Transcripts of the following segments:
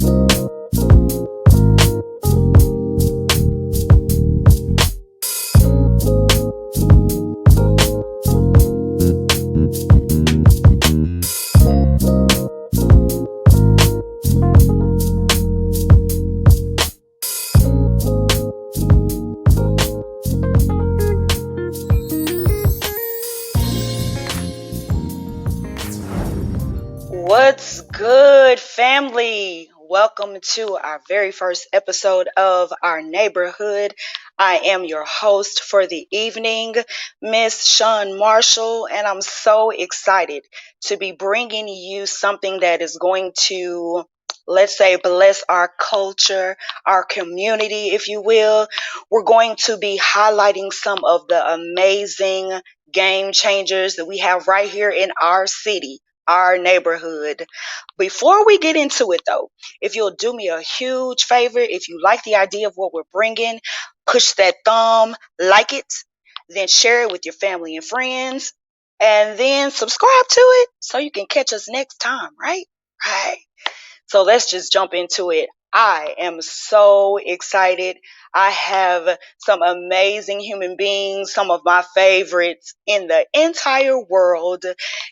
What's good, family? Welcome to our very first episode of our neighborhood. I am your host for the evening, Miss Shawn Marshall, and I'm so excited to be bringing you something that is going to, let's say, bless our culture, our community, if you will. We're going to be highlighting some of the amazing game changers that we have right here in our city, our neighborhood. Before we get into it, though, if you'll do me a huge favor, if you like the idea of what we're bringing, push that thumb, like it, then share it with your family and friends, and then subscribe to it so you can catch us next time, right? Right. So let's just jump into it. I am so excited. I have some amazing human beings, some of my favorites in the entire world.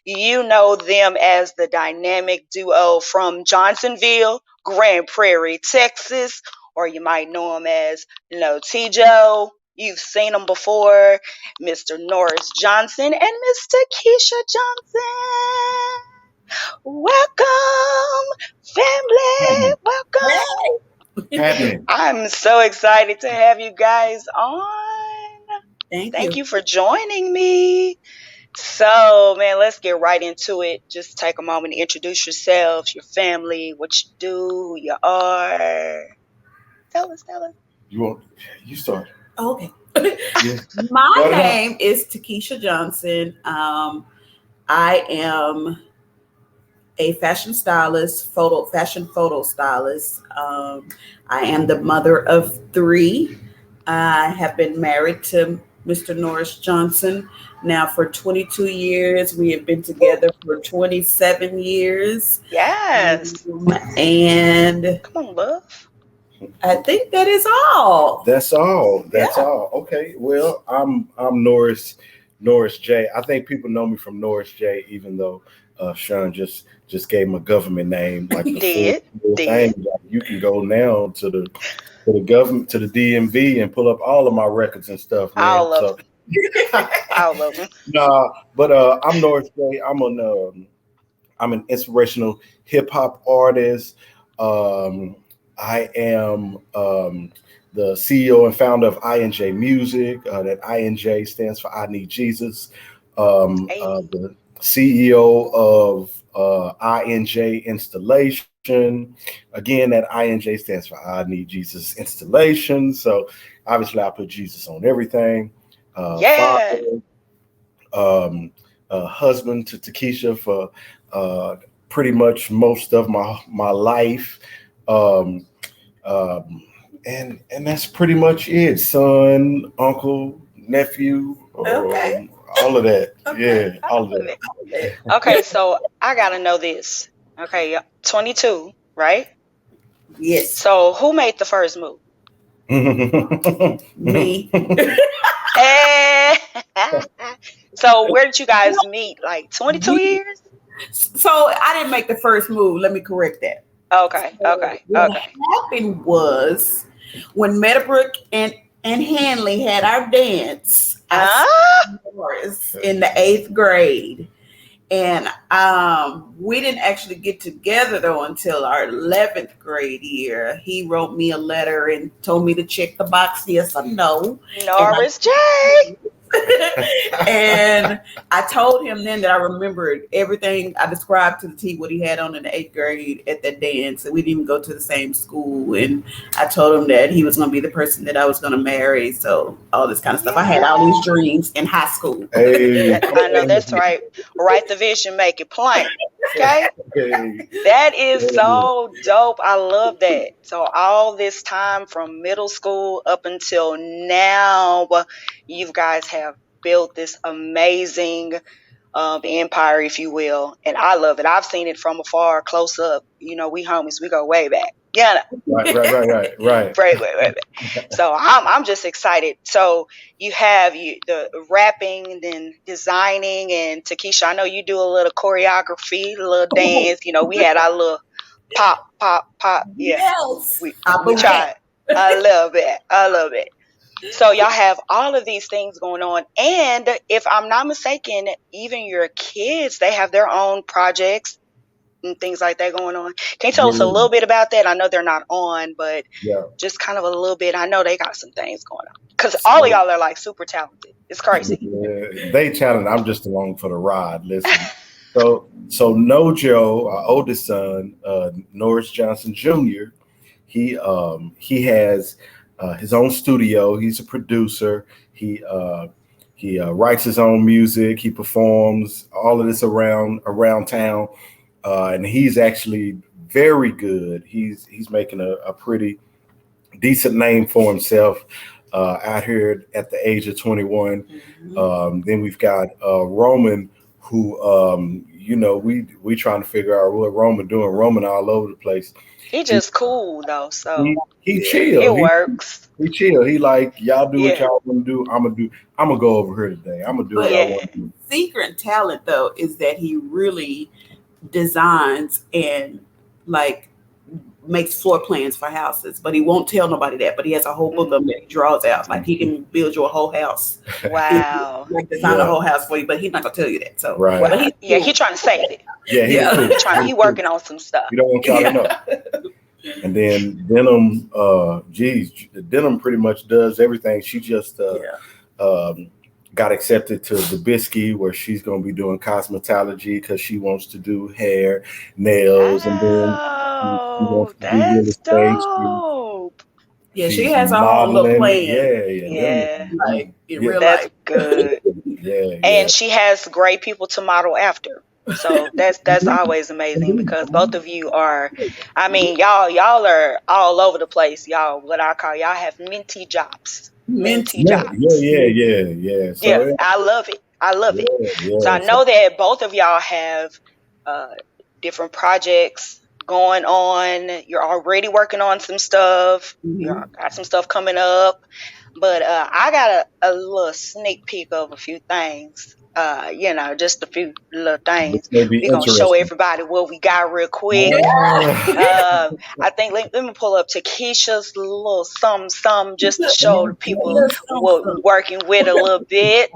You know them as the dynamic duo from Johnsonville, Grand Prairie, Texas, or you might know them as Tijo. You've seen them before, Mr. Norris Johnson and Miss Tikisha Johnson. Welcome, family. Happening. Welcome. Happening. I'm so excited to have you guys on. Thank Thank you. you for joining me. So, man, let's get right into it. Just take a moment to introduce yourselves, your family, what you do, who you are. Tell us. You start. Okay. Yeah. My name is Tikisha Johnson. I am a fashion stylist, fashion photo stylist. I am the mother of three. I have been married to Mr. Norris Johnson now for 22 years. We have been together for 27 years. Yes. And Come on, love. I think that is all. That's all. Yeah. All. Okay. Well, I'm Norris J. I think people know me from Norris J. Even though Shawn just gave my government name, like the full thing. Like, you can go now to the government, to the DMV, and pull up all of my records and stuff, man. All of them. All of them. Nah, but I'm Norris J. I'm an inspirational hip hop artist. I am the CEO and founder of INJ Music. That INJ stands for I Need Jesus. The CEO of INJ Installation. Again, that INJ stands for I Need Jesus Installation. So obviously, I put Jesus on everything. Father, husband to Tikisha for pretty much most of my life. And that's pretty much it. Son, uncle, nephew, Okay. all of that. Okay. Yeah, all of that. Okay, so I gotta know this. Okay, 22, right? Yes. So who made the first move? Me. So where did you guys meet? Like 22 years? So I didn't make the first move. Let me correct that. Okay. What happened was when Meadowbrook and Hanley had our dance, I was in the 8th grade. And we didn't actually get together though until our 11th grade year. He wrote me a letter and told me to check the box yes or no. Norris J. And I told him then that I remembered everything I described to the T what he had on in the 8th grade at that dance. And we didn't even go to the same school. And I told him that he was going to be the person that I was going to marry. So all this kind of stuff. I had all these dreams in high school. Hey. I know that's right. Write the vision, make it plain. Okay? Hey. That is so dope. I love that. So all this time from middle school up until now, you guys have built this amazing empire, if you will. And I love it. I've seen it from afar, close up. You know, we homies, we go way back. Yeah, right. So I'm just excited. So you have the rapping and then designing, and Takisha, I know you do a little choreography, a little dance. You know, we had our little pop, pop, pop. Yeah, Yes. we tried. I love it. I love it. So y'all have all of these things going on, and if I'm not mistaken, even your kids, they have their own projects and things like that going on. Can you tell us a little bit about that? I know they're not on, but just kind of a little bit. I know they got some things going on because all of y'all are like super talented. It's crazy. They talented. I'm just along for the ride. Listen. So Nojo, our oldest son, Norris Johnson Jr., he has his own studio. He's a producer. He writes his own music. He performs all of this around town, and he's actually very good. He's making a pretty decent name for himself out here at the age of 21. Then we've got Roman, who we trying to figure out what Roman doing. Roman all over the place. He just cool though, so he chill. It works. He chill. He like, y'all do what y'all want to do. I'm gonna go over here today. I'm gonna do what I want to do. Secret talent though is that he really designs and like makes floor plans for houses, but he won't tell nobody that. But he has a whole book of them that he draws out. Like he can build you a whole house. Wow. Like design a whole house for you, but he's not gonna tell you that. So right. Well, he's trying to save it. He working on some stuff. You don't want y'all to know. And then Denim, Denim pretty much does everything. She just got accepted to the Bisky, where she's going to be doing cosmetology because she wants to do hair, nails, and then that's dope. Yeah, she has her own little plan. Yeah. Like in real that's life. Good. And she has great people to model after. So that's always amazing because both of you are, I mean, y'all are all over the place. Y'all, what I call y'all have minty jobs. Minty jobs. Yeah. So, I love it. Yeah. So I know that both of y'all have different projects going on. You're already working on some stuff. You got some stuff coming up. But I got a little sneak peek of a few things. Just a few little things. We're going to show everybody what we got real quick. I think, let me pull up Takisha's little something just to show the people what we're working with a little bit.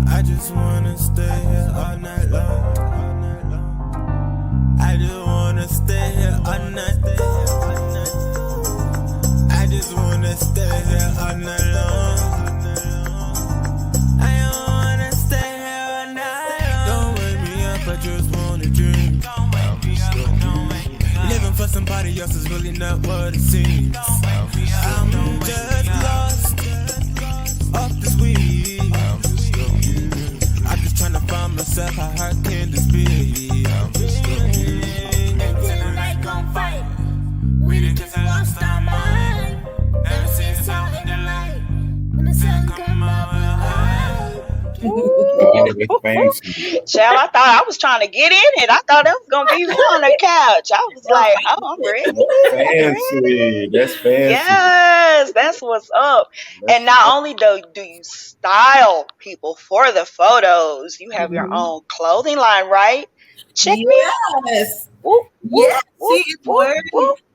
I just want to stay here all night long. I just want to stay here all night. I just want to stay here all night long. I just wanna dream. Living for somebody else is really not what it seems. I'm just lost off this weed. I'm just trying to find myself. How hard can this be? Until the night gon' fight. We did just lost our mind. Never seen the sound in the light. When the sun come out, we're high. Child, I thought I was trying to get in it. I thought that was gonna be on the couch. I was like, I'm ready. Fancy. That's fancy. Yes, that's what's up. And not only do you style people for the photos, you have your own clothing line, right? Check me out. Yes. She is wearing.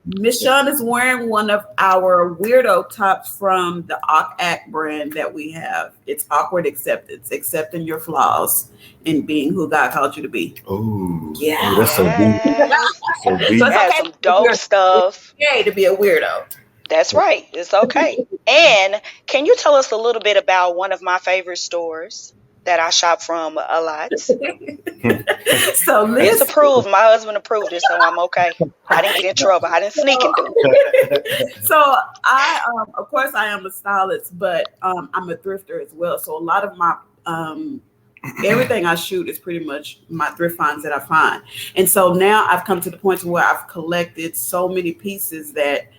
Miss Shawn is wearing one of our weirdo tops from the Act brand that we have. It's Awkward Acceptance, accepting your flaws and being who God called you to be. Oh, yeah, that's so deep. So it has some dope stuff. Okay, to be a weirdo. That's right. It's okay. And can you tell us a little bit about one of my favorite stores that I shop from a lot? So it's approved. My husband approved it, so I'm okay. I didn't get in trouble. I didn't sneak into it. So I, of course, I am a stylist, but I'm a thrifter as well. So a lot of my everything I shoot is pretty much my thrift finds that I find. And so now I've come to the point where I've collected so many pieces that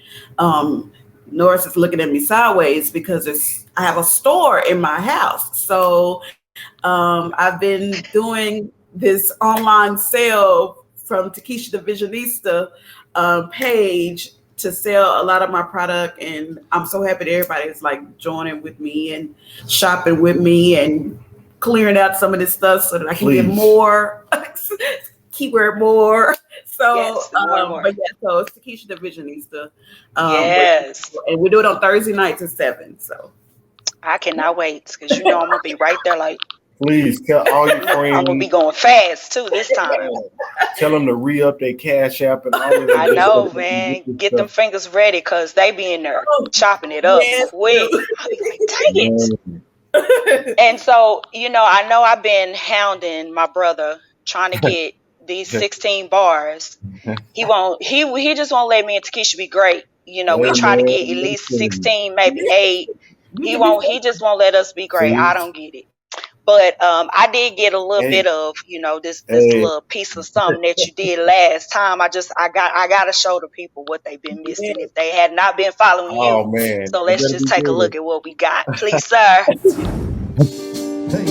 Norris is looking at me sideways because I have a store in my house. So I've been doing this online sale from Tikisha the Visionista page to sell a lot of my product, and I'm so happy that everybody is like joining with me and shopping with me and clearing out some of this stuff so that I can get more keyword more. So, Yes, more and more. but yeah, so it's Tikisha the Visionista. Yes. And we do it on Thursday nights at 7. So I cannot wait because you know I'm gonna be right there. Like, please tell all your friends. I'm gonna be going fast too this time. Tell them to re-up their Cash App and all of that. I know, man. Get them fingers ready because they be in there chopping it up quick. I'll be like, dang it. And so, I know I've been hounding my brother trying to get these 16 bars. He won't. He just won't let me and Tikisha be great. We try to get at least 16, maybe 8. He won't. He just won't let us be great. I don't get it. But I did get a little bit of this little piece of something that you did last time. I gotta show the people what they've been missing if they had not been following you. Man. So let's just take a look at what we got, please, sir. Hey,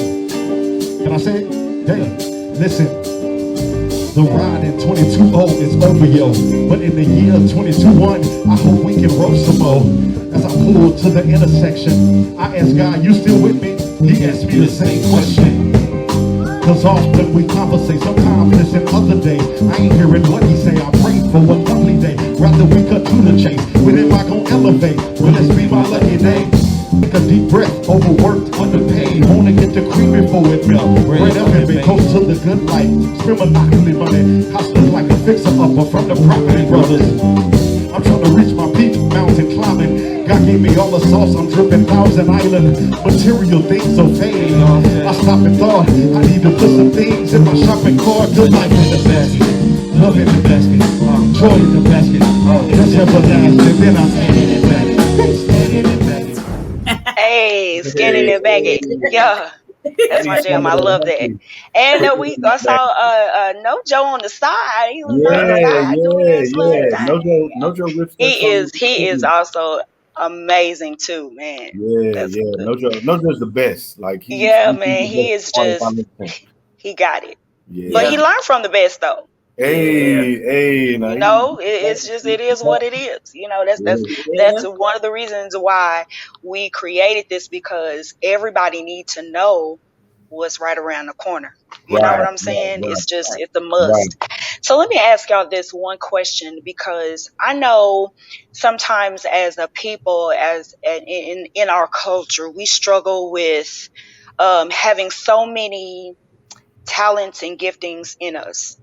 can I say it? Hey, listen. The ride in 22-0 is over, yo. But in the year 22-1, I hope we can roll some more. As I pull to the intersection, I ask God, you still with me? He asked me the same question. Cause often we conversate, sometimes it's an other day. I ain't hearing what he say, I pray for a lovely day. Rather we cut to the chase, when am I gonna elevate? Will this be my lucky day? Take a deep breath, overworked, underpaid. Wanna get the cream before it melt. Right up and be close to the good life. Spend monopoly money, hustling like a fixer-upper from the property brothers. I'm trying to reach my peak, mountain climbing. God gave me all the sauce, I'm dripping Thousand Island. Material things will fade. I stopped and thought, I need to put some things in my shopping cart. Good life in the basket, love in the basket, joy in the basket. That's everlasting, then I'm standing in back. Standing in back. Hey, skinning and baggy. Yeah. That's my jam. I love that. And I saw No Joe on the side. He was on the side doing his little thing. He is also amazing too, man. No Joe's the best. Like he is just he got it. Yeah. But he learned from the best though. Hey, it's just it is what it is. That's one of the reasons why we created this, because everybody needs to know what's right around the corner. You know what I'm saying? It's a must. Right. So let me ask y'all this one question, because I know sometimes as a people, as in our culture, we struggle with having so many talents and giftings in us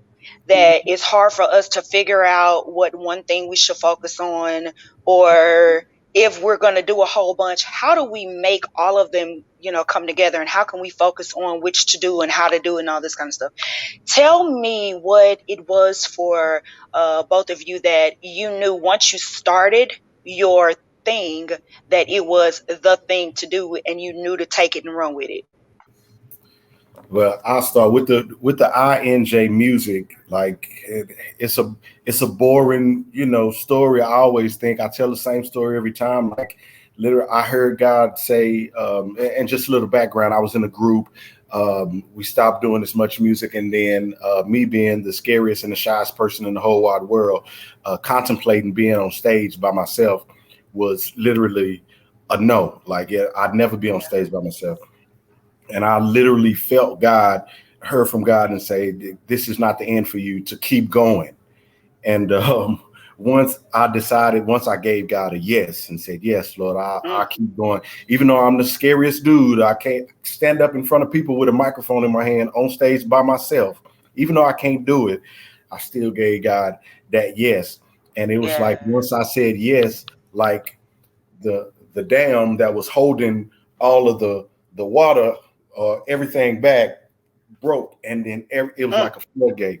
that it's hard for us to figure out what one thing we should focus on, or if we're going to do a whole bunch, how do we make all of them, come together, and how can we focus on which to do and how to do and all this kind of stuff. Tell me what it was for both of you that you knew once you started your thing that it was the thing to do and you knew to take it and run with it. Well, I'll start with the INJ music. Like it's a boring, story. I always think I tell the same story every time. Like literally, I heard God say, and just a little background. I was in a group. We stopped doing as much music, and then me being the scariest and the shyest person in the whole wide world, contemplating being on stage by myself was literally a no. Like I'd never be on stage by myself. And I literally felt heard from God and say, this is not the end for you, to keep going. And once I gave God a yes and said, yes, Lord, I'll keep going. Even though I'm the scariest dude, I can't stand up in front of people with a microphone in my hand on stage by myself. Even though I can't do it, I still gave God that yes. And it was like, once I said yes, like the dam that was holding all of the water, everything back broke, and then it was like a floodgate.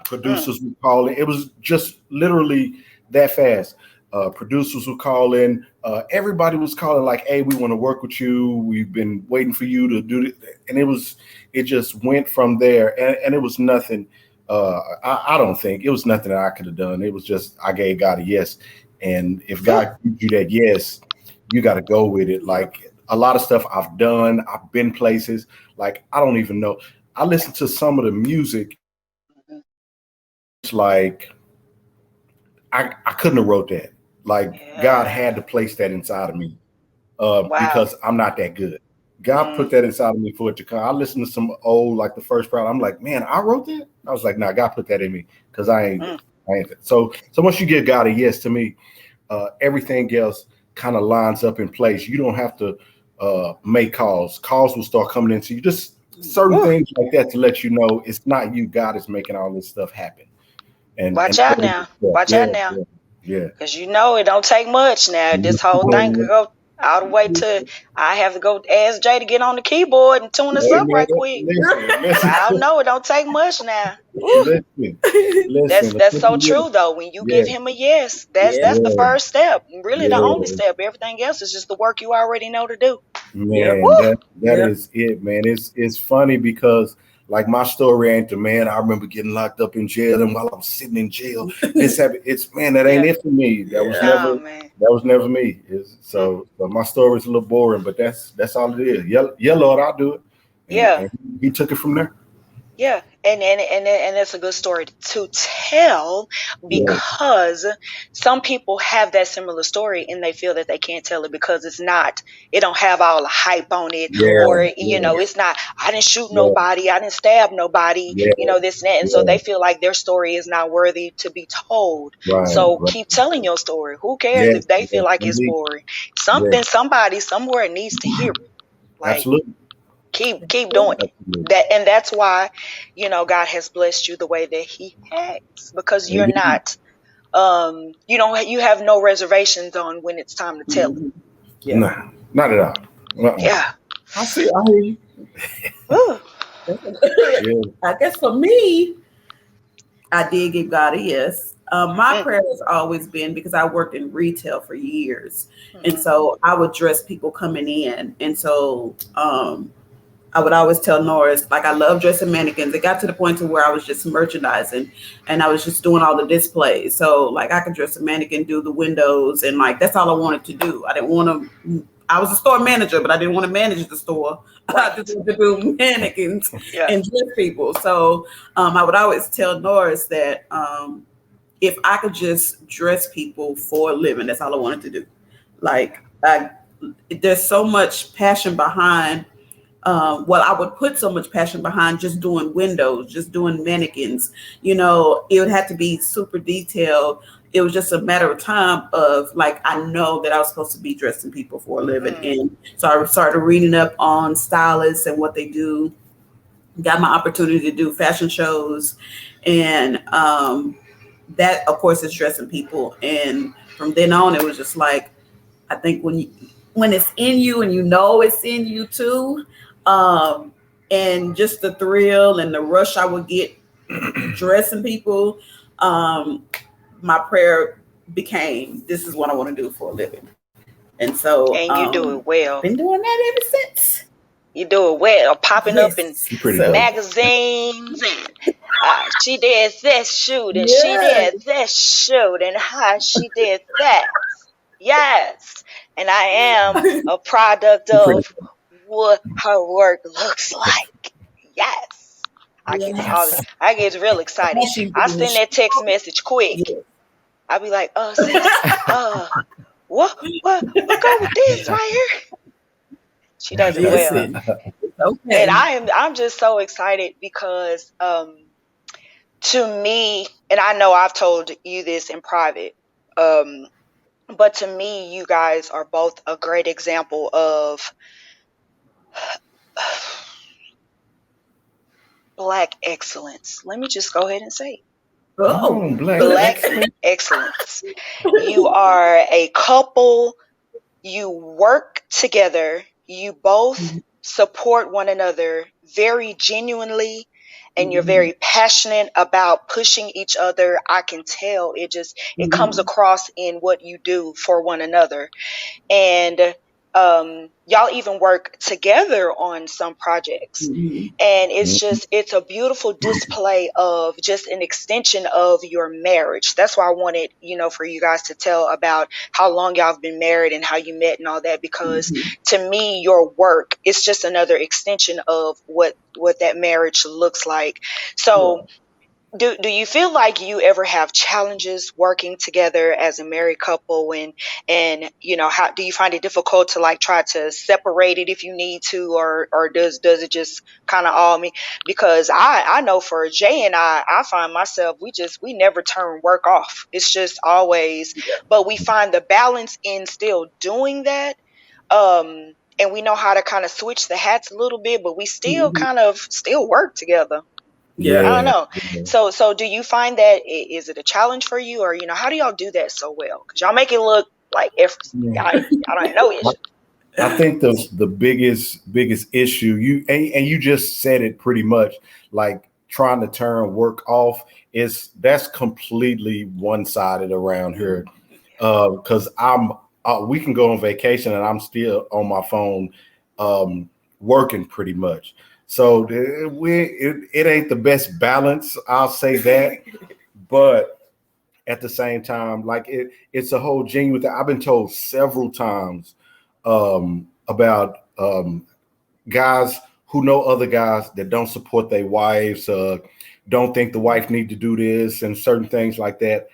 Producers would call in. It was just literally that fast. Producers would call in. Everybody was calling like, "Hey, we want to work with you. We've been waiting for you to do it." And it just went from there. And it was nothing. I don't think it was nothing that I could have done. It was just I gave God a yes. And if God gives you that yes, you got to go with it. Like a lot of stuff I've done. I've been places like I don't even know. I listen to some of the music. Mhm. It's like I couldn't have wrote that. Like God Yeah. had to place that inside of me Wow. because I'm not that good. God Mm. put that inside of me for it to come. I listened to some old, like the first part. I'm like, man, I wrote that. I was like, nah, God put that in me because Mm. I ain't. So once you give God a yes to me, everything else kind of lines up in place. You don't have to make calls. Calls will start coming into you. Just certain Woo. things like that to let you know it's not you. God is making all this stuff happen. Watch And out now. Watch yeah, out now. yeah, yeah. Because you know it don't take much now. This whole thing could go all the way to I have to go ask Jay to get on the keyboard and tune us Hey up man, right quick. I don't listen, know. It don't take much now. Woo. listen, That's listen. that's so true though. When you Yeah, give him a yes, that's Yeah. that's the yeah, first step. Really the only yeah. step. Everything else is just the work you already know to do. Yep. Woo. Man, that Yep. is it, man. It's funny because like my story ain't the man. I remember getting locked up in jail, and while I'm sitting in jail, this happened. It's man, that ain't Yeah. it for me. Yeah. No, man. That was never me. Mm. So my story is a little boring, but that's all it is. Yeah, yeah, Lord, I'll do it. Yeah. And he took it from there. Yeah, and that's a good story to tell Yeah, because some people have that similar story and they feel that they can't tell it because it don't have all the hype on it, Yeah. or yeah, yeah, it's not, I didn't shoot yeah, nobody, I didn't stab nobody, yeah, this and that, and so yeah. they feel like their story is not worthy to be told. Right, So right. keep telling your story. Who cares Yeah, if they yeah, feel like it's indeed. boring? Yeah, Somebody somewhere needs to hear it. Like, absolutely, keep doing absolutely. that, and that's why God has blessed you the way that He has, because you're Indeed. not you have no reservations on when it's time to tell it. Mhm. Yeah. Nah, not at all. Uh-uh. Yeah. I see. I hear you. Whew. Yeah. I guess for me, I did give God a yes. My Mm, prayer has always been because I worked in retail for years, and mhm. so I would dress people coming in, and so I would always tell Norris, like, I love dressing mannequins. It got to the point to where I was just merchandising and I was just doing all the displays. So like I could dress a mannequin, do the windows, and like that's all I wanted to do. I didn't want to. I was a store manager, but I didn't want to manage the store. I just Right. wanted to do mannequins Yeah. and dress people. So I would always tell Norris that if I could just dress people for a living, that's all I wanted to do. Like there's so much passion behind well, I would put so much passion behind just doing windows, just doing mannequins. It would have to be super detailed. It was just a matter of time of like, I know that I was supposed to be dressing people for a living. Mm, And so I started reading up on stylists and what they do, got my opportunity to do fashion shows. And that, of course, is dressing people. And from then on, it was just like, I think when it's in you and it's in you too, and just the thrill and the rush I would get dressing people, my prayer became, this is what I want to do for a living. And so and you do it well. been doing that ever since. You do it well, popping up in Yes. You pretty So dope. magazines, and she did this shoot and she yeah. did this shoot and she did that. Yes. And I am a product You pretty of what her work looks like. Yes. Yes. I get real excited. What she I doing? send that text message quick. Yeah. I be like, sis, what go with this right here? She does it well. Listen. Okay. And I'm just so excited because to me, and I know I've told you this in private, but to me, you guys are both a great example of Black excellence. Let me just go ahead and say it. Oh. oh, black Black excellence. excellence. You are a couple, you work together, you both support one another very genuinely, and you're Mhm. very passionate about pushing each other. I can tell it comes Mhm. across in what you do for one another. And y'all even work together on some projects. Mhm. And it's a beautiful display of just an extension of your marriage. That's why I wanted, for you guys to tell about how long y'all have been married and how you met and all that, because Mhm. to me, your work is just another extension of what that marriage looks like. So do you feel like you ever have challenges working together as a married couple, and how do you find it difficult to like try to separate it if you need to, or does it just kind of all me? Because I know for Jay and I find myself, we never turn work off. It's just always, but we find the balance in still doing that. And we know how to kind of switch the hats a little bit, but we still Mhm. kind of still work together. I Yeah. don't Yeah. know. So do you find that is it a challenge for you, or how do y'all do that so well? Because y'all make it look like effortless. Yeah. Y'all don't have no issue. I think the biggest issue and you just said it pretty much, like trying to turn work off, is that's completely one sided around here. Because I'm we can go on vacation and I'm still on my phone, working pretty much. So it ain't the best balance, I'll say that. But at the same time, like it's a whole genuine thing. I've been told several times, about, guys who know other guys that don't support their wives, don't think the wife need to do this and certain things like that.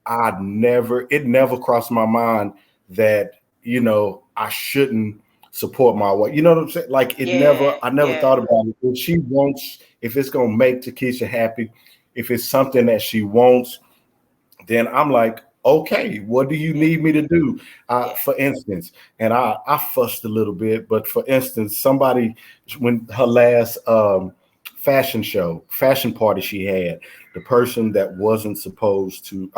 It never crossed my mind that, I shouldn't support my wife. You know what I'm saying? Like Yeah, I never yeah, thought about it. If it's going to make Takesha happy, if it's something that she wants, then I'm like, okay, what do you yeah, need me to do? yeah. For instance, and I fussed a little bit, but for instance, somebody, when her last, fashion party she had, the person that was supposed to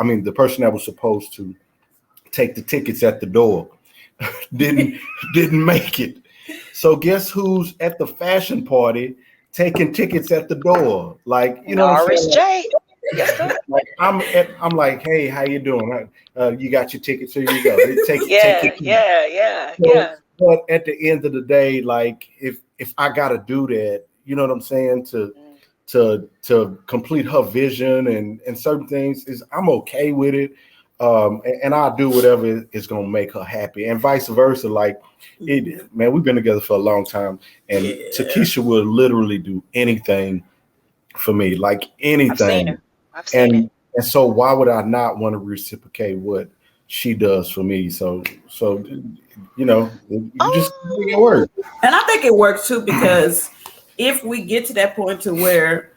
take the tickets at the door didn't didn't make it. So guess who's at the fashion party taking tickets at the door? Like, you know what I'm Norris saying? J. Yes, sir. Like I'm like, hey, how you doing? You got your tickets? Here you go. Take your Yeah, key. yeah, yeah, So, yeah. but at the end of the day, like if I gotta do that, you know what I'm saying, Mm, to complete her vision and certain things, is I'm okay with it. And I'll do whatever is gonna make her happy, and vice versa. Like man, we've been together for a long time, and Yeah. Takesha will literally do anything for me, like I've seen anything. her. I've seen it. And so why would I not want to reciprocate what she does for me? So you just make it Oh, work. And I think it works too because if we get to that point to where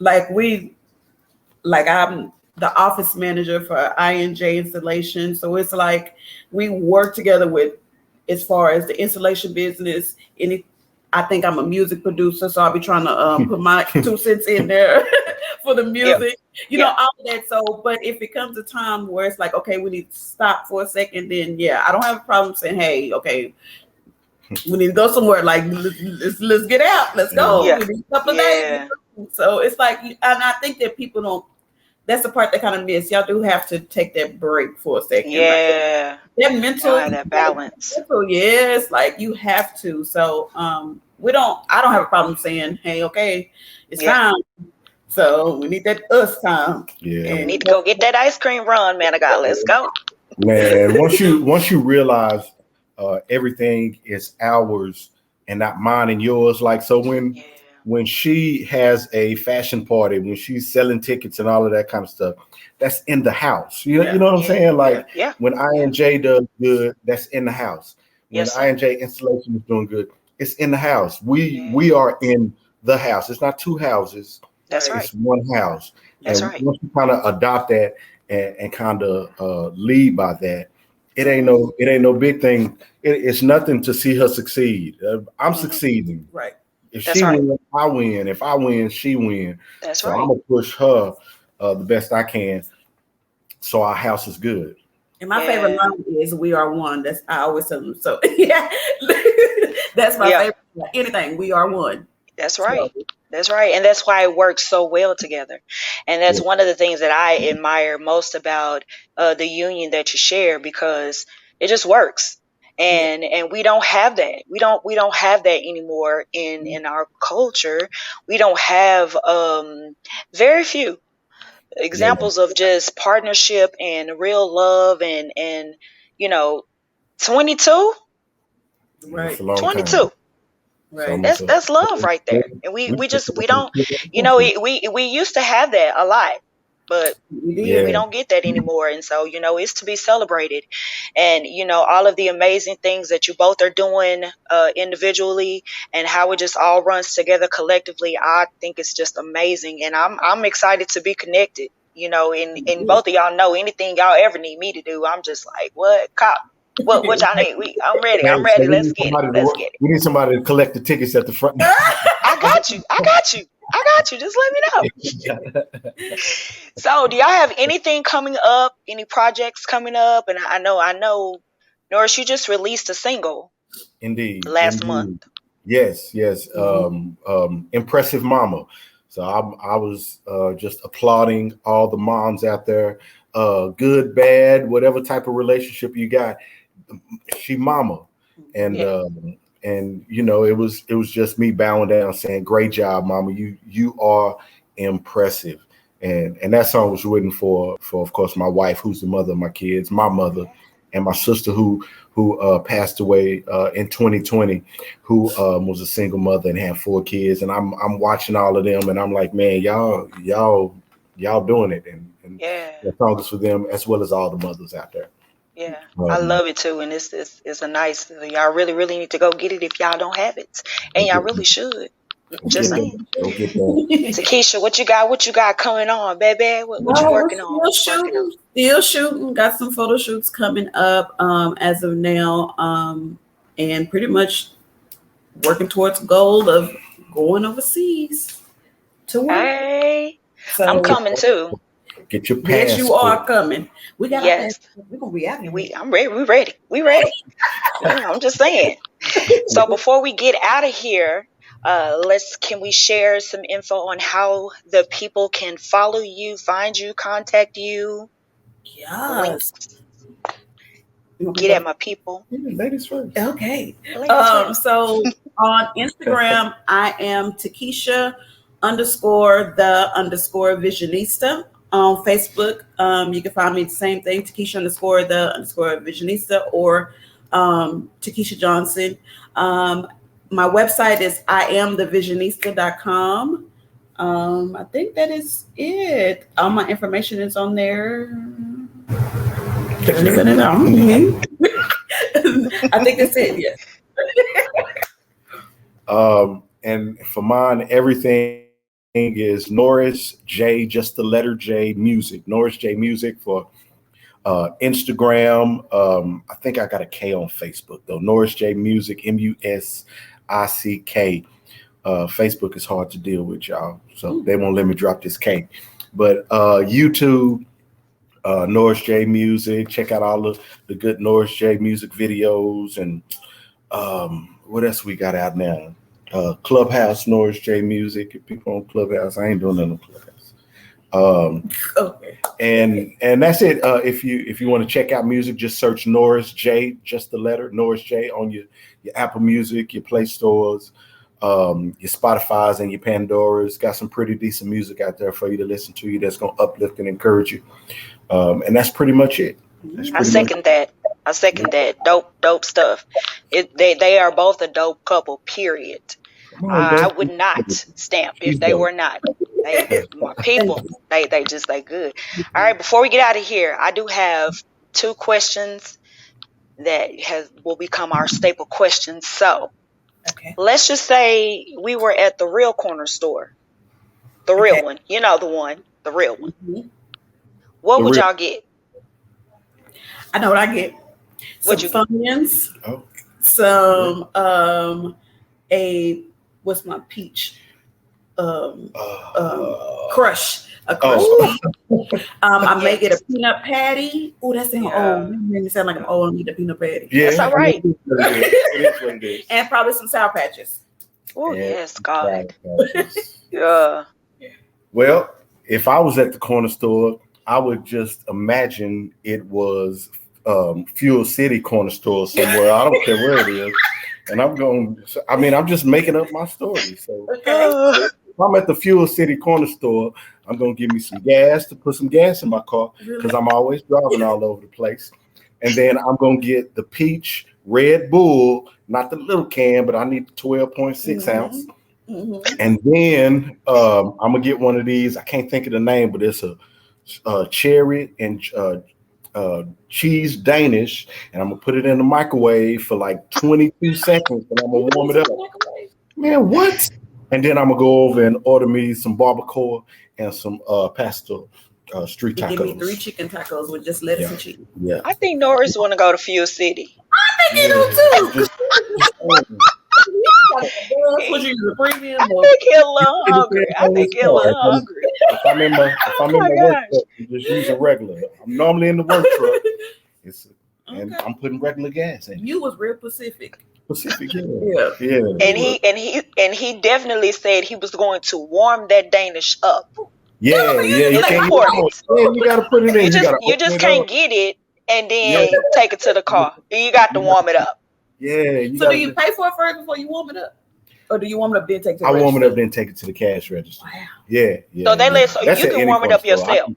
like I'm the office manager for INJ installation. So it's like we work together with as far as the installation business. I think I'm a music producer, so I'll be trying to put my 2 cents in there for the yeah, music, yeah, all of that. So, but if it comes a time where it's like, okay, we need to stop for a second, then yeah, I don't have a problem saying, hey, okay, we need to go somewhere. Like let's get out, let's go. Yeah. We need a couple of days. yeah, So it's like, and I think that people don't. That's the part that kind of miss. Y'all do have to take that break for a second. Like yeah. that Y'all mental, have that balance. yeah, it's like you have to. So I don't have a problem saying, hey, okay, it's Yeah. time. So we need that us time. Yeah. And Need to go get that ice cream run, man. I got. Let's go. Man, once you realize, everything is ours and not mine and yours. Like, so Yeah, when she has a fashion party, when she's selling tickets and all of that kind of stuff, that's in the house. You know what I'm yeah, saying? Like yeah, when yeah. INJ does good, that's in the house. When Yes, sir. INJ installation is doing good, it's in the house. We Yeah, are in the house. It's not two houses, that's right. right. it's one house. That's And right. once you kind of adopt that and kind of, lead by that, Hmm. it ain't no big thing. It's nothing to see her succeed. I'm Hmm. succeeding. Right. If That's she right. wins, I win. If I win, she win. That's So I'm right. gonna push her, the best I can, so our house is good. And my favorite Yeah, line is "We are one." That's I always tell them. So yeah, that's my yeah. favorite. Anything, we are one. That's So right. That's right. And that's why it works so well together. And that's Yeah. one of the things that I admire most about the union that you share, because it just works. and we don't have that. We don't have that anymore in our culture. We don't have very few Yeah, examples of just partnership and real love and you know 22 it's Right. a long time. 22. It's Right. almost That's love right there. And we don't, you know, we used to have that a lot, but We we did. yeah, don't get that anymore. And so, it's to be celebrated. And all of the amazing things that you both are doing individually, and how it just all runs together collectively, I think it's just amazing. And I'm excited to be connected. And both of y'all know anything y'all ever need me to do, I'm just like, what cop, what y'all need? I'm ready. hey, I'm so ready. Let's get it. Let's get it. we need somebody to collect the tickets at the front. I got you. I got you. I got you. Just let me know. So, do y'all have anything coming up? Any projects coming up? And I know, Norris, you just released a single Indeed, last month. indeed. Yes, yes. Impressive mama. So I was just applauding all the moms out there, good, bad, whatever type of relationship you got. She mama, and Yeah. it was just me bowing down, saying, "Great job, mama. You are impressive." And that song was written for of course my wife, who's the mother of my kids, my mother, and my sister who passed away in 2020, who was a single mother and had 4 kids. And I'm watching all of them, and I'm like, man, y'all doing it, and Yeah. that song is for them as well as all the mothers out there. Yeah. I Um, love it too. And it's a nice, y'all really, really need to go get it if y'all don't have it. And go y'all get really should. go Just get saying. that. Go get that. Takesha, what you got coming on, baby? What you No, we're working on? still What you working on? shooting. Still shooting. Got some photo shoots coming up as of now. And pretty much working towards goal of going overseas to work. Hey, I'm So coming too. Get your yes, you are passport. coming. We got our Yes. passport. We're gonna be out of here. I'm ready. We ready. We ready. Yeah, I'm just saying. So before we get out of here, can we share some info on how the people can follow you, find you, contact you, Yes. links, You want me get to at go? my people? Yeah, ladies first. Okay. Ladies first. So on Instagram, I am Takesha_the_visionista. On Facebook, you can find me the same thing, Takesha_the_visionista, or Tikisha Johnson. My website is iamthevisionista.com. I think that is it. All my information is on there. I think that's it. Yes. And for mine, everything is Norris J, just the letter J music. Norris J music for Instagram. I think I got a K on Facebook though. Norris J music, MUSICK. Facebook is hard to deal with, y'all, so they won't let me drop this K. But YouTube, Norris J music. Check out all the good Norris J music videos. And what else we got out now? Clubhouse, Norris J music. If people on Clubhouse, I ain't doing nothing on Clubhouse. Okay. And that's it. If you want to check out music, just search Norris J, just the letter Norris J, on your Apple Music, your Play Stores, your Spotify's, and your Pandora's. Got some pretty decent music out there for you to listen to. That's gonna uplift and encourage you. And that's pretty much it. I second that. Dope stuff. They are both a dope couple. Period. I would not stamp if they were not. My people. They good. All right. Before we get out of here, I do have 2 questions that will become our staple questions. So Okay. let's just say we were at the real corner store, the real one. You know, the real one. Mm-hmm. What would y'all get? I know what I get. Some Funyuns. Some what's my peach? Crush. A crush. I may get a peanut patty. Oh, that sounds old. That made me sound like I'm old and eat a peanut patty. Yeah, that's all right. It is what it is. And probably some Sour Patches. Oh, yes, God. Yeah. Well, if I was at the corner store, I would just imagine it was Fuel City corner store somewhere. I don't care where it is. And I'm just making up my story. So Okay. if I'm at the Fuel City corner store, I'm going to give me some gas to put some gas in my car because I'm always driving all over the place. And then I'm going to get the peach Red Bull, not the little can, but I need the 12.6 ounce. Mm-hmm. And then I'm going to get one of these. I can't think of the name, but it's a cherry and cheese Danish. And I'm going to put it in the microwave for like 22 seconds and I'm going to warm it up. Man, what? And then I'm going to go over and order me some barbacoa and some pasta street tacos. Give me 3 chicken tacos with just lettuce and cheese. Yeah. I think Norris want to go to Fuel City. I think you do too. What you use, a premium? I think he's a little hungry. If I'm in my work truck, I'm just using regular. I'm normally in the work truck. And I'm putting regular gas in. You was real Pacific. Yeah. And he definitely said he was going to warm that Danish up. Yeah. You gotta put it in. You just can't get it and then take it to the car. You got to warm it up. Yeah. So do you pay for it first before you warm it up? Or do you warm it up then take it to the register? I warm it up then take it to the cash register. Wow. Yeah. So you can warm it up yourself.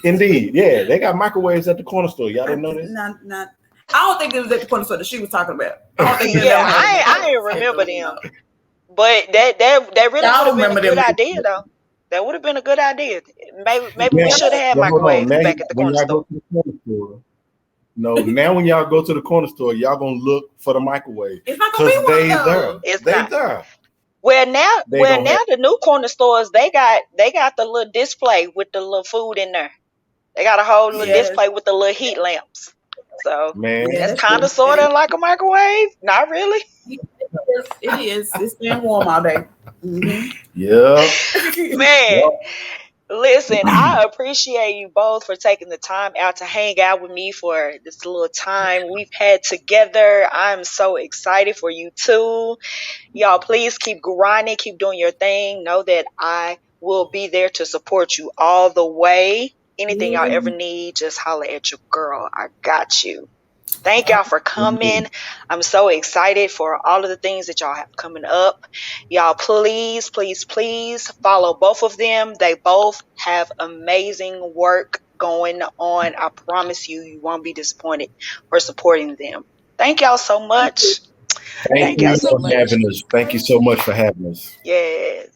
Indeed. Yeah. They got microwaves at the corner store. Y'all didn't know this? Not. I don't think it was at the corner store that she was talking about. I didn't remember them. But that really would have been a good idea, though. That would have been a good idea. Maybe we should have had microwaves back at the corner store. No, now when y'all go to the corner store, y'all gonna look for the microwave. It's not gonna be one though. They there. Well, now the new corner stores they got the little display with the little food in there. They got a whole little display with the little heat lamps. So that's kind of sort of like a microwave. Not really. It is. It's been warm all day. Mm-hmm. Yeah. Man. Listen, I appreciate you both for taking the time out to hang out with me for this little time we've had together. I'm so excited for you too. Y'all, please keep grinding, keep doing your thing. Know that I will be there to support you all the way. Anything y'all ever need, just holler at your girl. I got you. Thank y'all for coming. I'm so excited for all of the things that y'all have coming up. Y'all, please follow both of them. They both have amazing work going on. I promise you won't be disappointed for supporting them. Thank y'all so much. Thank you for having us. Thank you so much for having us. Yes.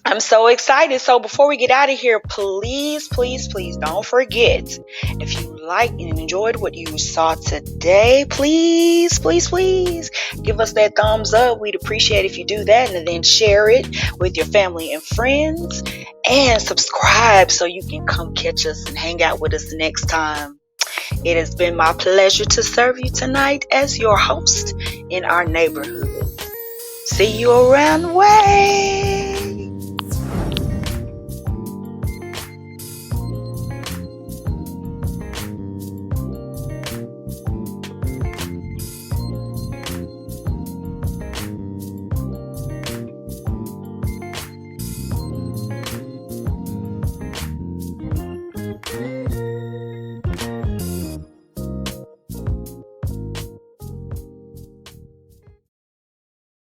I'm so excited. So before we get out of here, please don't forget, if you liked and enjoyed what you saw today, please give us that thumbs up. We'd appreciate if you do that, and then share it with your family and friends, and subscribe so you can come catch us and hang out with us next time. It has been my pleasure to serve you tonight as your host in our neighborhood. See you around the way.